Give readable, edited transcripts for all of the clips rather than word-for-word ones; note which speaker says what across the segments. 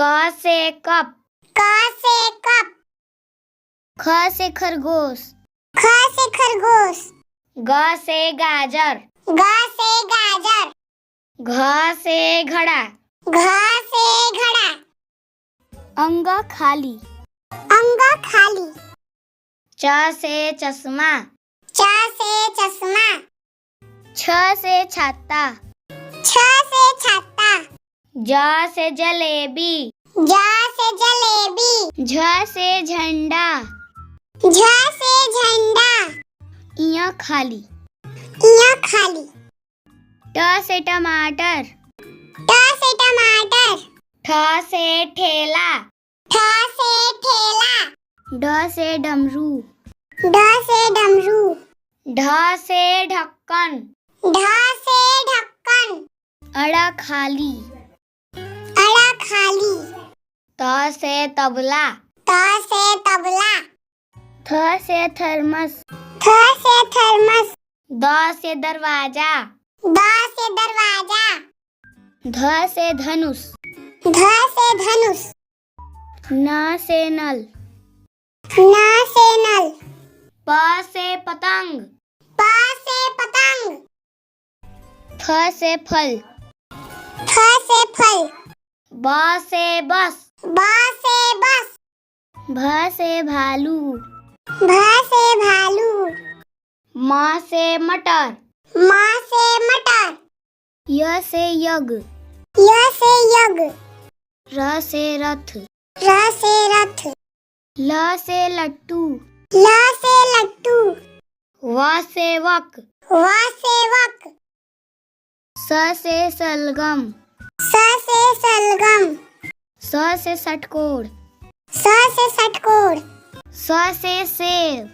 Speaker 1: क से कप,
Speaker 2: क से कप,
Speaker 1: ख से खरगोश,
Speaker 2: ख से खरगोश,
Speaker 1: ग से गाजर,
Speaker 2: ग से गाजर,
Speaker 1: घ से घड़ा,
Speaker 2: घ से घड़ा,
Speaker 1: अंग खाली,
Speaker 2: अंग खाली,
Speaker 1: च से चश्मा,
Speaker 2: च से चश्मा,
Speaker 1: छ से छाता,
Speaker 2: छ से छाता,
Speaker 1: ज से जलेबी,
Speaker 2: ज से जलेबी,
Speaker 1: झ से झंडा,
Speaker 2: झ से झंडा,
Speaker 1: इया खाली,
Speaker 2: इया खाली,
Speaker 1: ट से टमाटर,
Speaker 2: ट से टमाटर,
Speaker 1: ठ से ठेला,
Speaker 2: ठ से ठेला,
Speaker 1: ढ से डमरू,
Speaker 2: ढ से डमरू,
Speaker 1: ढ से ढक्कन,
Speaker 2: ढ से ढक्कन,
Speaker 1: अड़ा खाली,
Speaker 2: अड़ा खाली,
Speaker 1: त से तबला,
Speaker 2: त से तबला,
Speaker 1: थ से थर्मस,
Speaker 2: थ से थर्मस,
Speaker 1: द से दरवाजा,
Speaker 2: द से दरवाजा,
Speaker 1: ध से धनुष,
Speaker 2: ध से धनुष,
Speaker 1: न से नल,
Speaker 2: न से नल,
Speaker 1: प से पतंग,
Speaker 2: प से पतंग,
Speaker 1: फ से फल,
Speaker 2: फ से फल,
Speaker 1: ब से बस,
Speaker 2: ब से बस,
Speaker 1: भ से भालू,
Speaker 2: भ से भालू,
Speaker 1: म से मटर,
Speaker 2: म से मटर,
Speaker 1: य से यज्ञ,
Speaker 2: य से यज्ञ,
Speaker 1: र से रथ,
Speaker 2: र से रथ,
Speaker 1: ल से लट्टू,
Speaker 2: ल से लट्टू,
Speaker 1: व से वक,
Speaker 2: व से वक,
Speaker 1: स से सलगम,
Speaker 2: स से सलगम,
Speaker 1: स से षटकोर,
Speaker 2: स से षटकोर,
Speaker 1: स से सेब,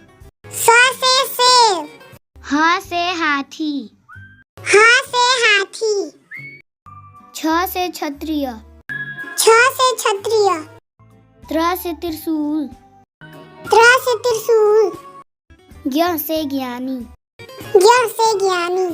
Speaker 2: स से सेब,
Speaker 1: ह से हाथी,
Speaker 2: ह से हाथी,
Speaker 1: छ से क्षत्रिय,
Speaker 2: छ से क्षत्रिय,
Speaker 1: त्र से त्रिशूल,
Speaker 2: त्र से त्रिशूल,
Speaker 1: ज्ञ से ज्ञानी,
Speaker 2: ज्ञ से ज्ञानी,